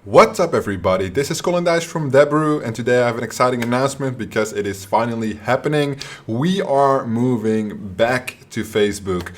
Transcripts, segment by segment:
What's up everybody, this is Colin Dijs from Debrew, and today I have an exciting announcement because it is finally happening. We are moving back to Facebook.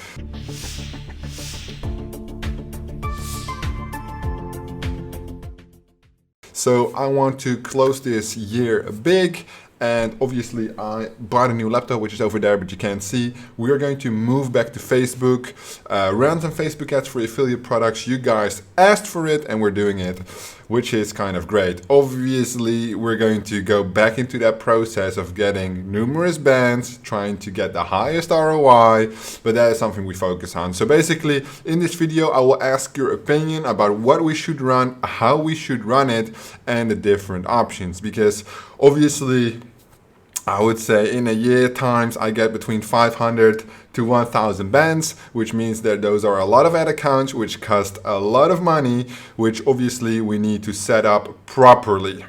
So I want to close this year big. And obviously I bought a new laptop, which is over there, but you can't see. We are going to move back to Facebook, run some Facebook ads for affiliate products. You guys asked for it and we're doing it, which is kind of great. Obviously, we're going to go back into that process of getting numerous bands, trying to get the highest ROI, but that is something we focus on. So basically, in this video, I will ask your opinion about what we should run, how we should run it, and the different options, because obviously, I would say in a year times I get between 500 to 1000 bands, which means that those are a lot of ad accounts which cost a lot of money, which obviously we need to set up properly.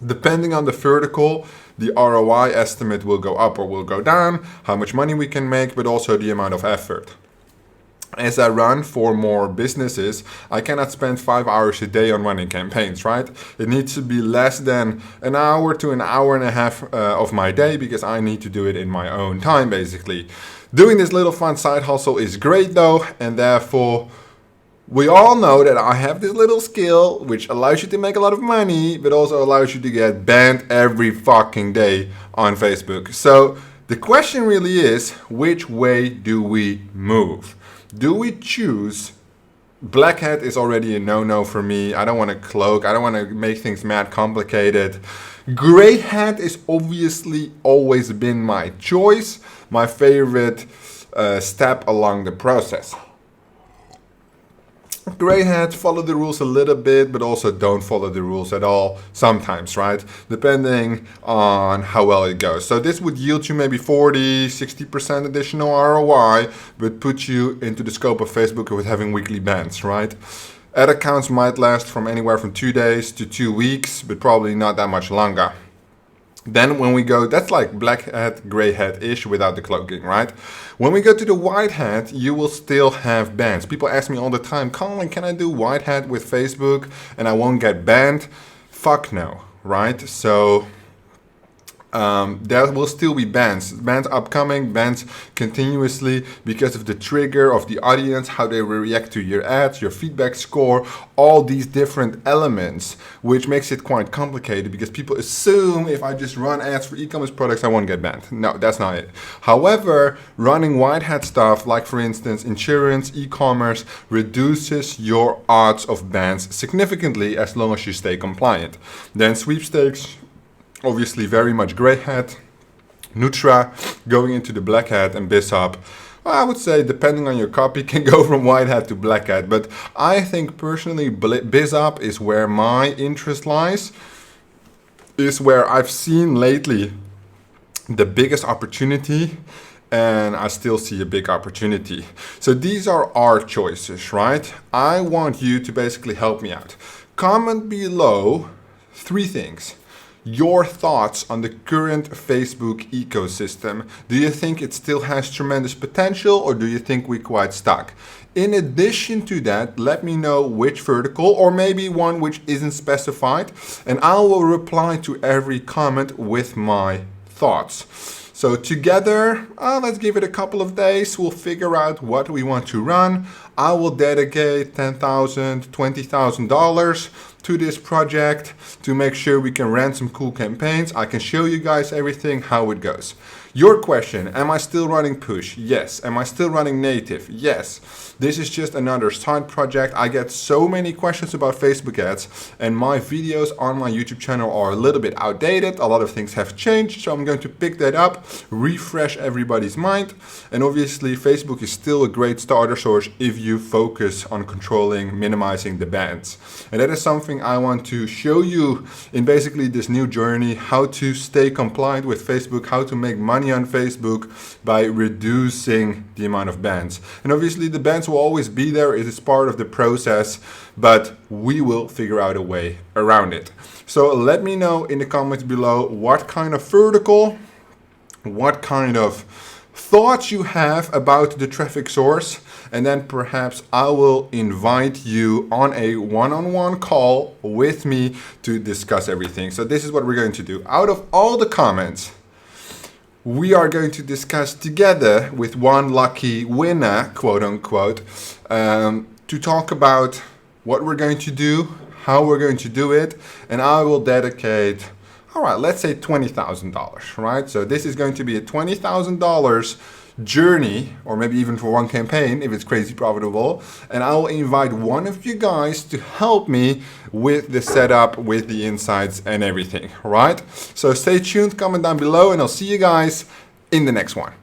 Depending on the vertical, the ROI estimate will go up or will go down, how much money we can make, but also the amount of effort. As I run for more businesses, I cannot spend 5 hours a day on running campaigns, right? It needs to be less than an hour to an hour and a half of my day, because I need to do it in my own time, basically. Doing this little fun side hustle is great though, and therefore we all know that I have this little skill which allows you to make a lot of money, but also allows you to get banned every fucking day on Facebook. So the question really is, which way do we move? Do we choose? Black hat is already a no-no for me. I don't want to cloak. I don't want to make things mad complicated. Gray hat is obviously always been my choice, my favorite step along the process. Gray hat, follow the rules a little bit, but also don't follow the rules at all sometimes, right? Depending on how well it goes. So this would yield you maybe 40, 60% additional ROI, but put you into the scope of Facebook with having weekly bans, right? Ad accounts might last from anywhere from 2 days to 2 weeks, but probably not that much longer. Then when we go, that's like black hat, gray hat-ish without the cloaking, right? When we go to the white hat, you will still have bans. People ask me all the time, Colin, can I do white hat with Facebook and I won't get banned? Fuck no, right? So there will still be bans upcoming, bans continuously, because of the trigger of the audience, how they react to your ads, your feedback score, all these different elements, which makes it quite complicated because people assume if I just run ads for e-commerce products, I won't get banned. No, that's not it. However, running white hat stuff, like for instance, insurance, e-commerce, reduces your odds of bans significantly as long as you stay compliant. Then sweepstakes, obviously very much gray hat. Nutra going into the black hat, and Bishop, well, I would say depending on your copy, can go from white hat to black hat. But I think personally Bishop is where my interest lies, is where I've seen lately the biggest opportunity, and I still see a big opportunity. So these are our choices, right? I want you to basically help me out. Comment below 3 things. Your thoughts on the current Facebook ecosystem. Do you think it still has tremendous potential, or do you think we're quite stuck? In addition to that, let me know which vertical, or maybe one which isn't specified, and I will reply to every comment with my thoughts. So together, let's give it a couple of days. We'll figure out what we want to run. I will dedicate $10,000, $20,000 to this project to make sure we can run some cool campaigns. I can show you guys everything, how it goes. Your question, am I still running push? Yes. Am I still running native? Yes. This is just another side project. I get so many questions about Facebook ads, and my videos on my YouTube channel are a little bit outdated. A lot of things have changed, so I'm going to pick that up, refresh everybody's mind. And obviously Facebook is still a great starter source if you focus on controlling, minimizing the bans. And that is something I want to show you in basically this new journey, how to stay compliant with Facebook, how to make money on Facebook by reducing the amount of bans. And obviously the bans will always be there. It is part of the process, but we will figure out a way around it. So let me know in the comments below what kind of vertical, what kind of thoughts you have about the traffic source, and then perhaps I will invite you on a one-on-one call with me to discuss everything. So this is what we're going to do. Out of all the comments, we are going to discuss together with one lucky winner, quote unquote, to talk about what we're going to do, how we're going to do it, and I will dedicate, all right, let's say $20,000, right? So this is going to be a $20,000 journey, or maybe even for one campaign if it's crazy profitable, and I will invite one of you guys to help me with the setup, with the insights and everything, right? So stay tuned, comment down below, and I'll see you guys in the next one.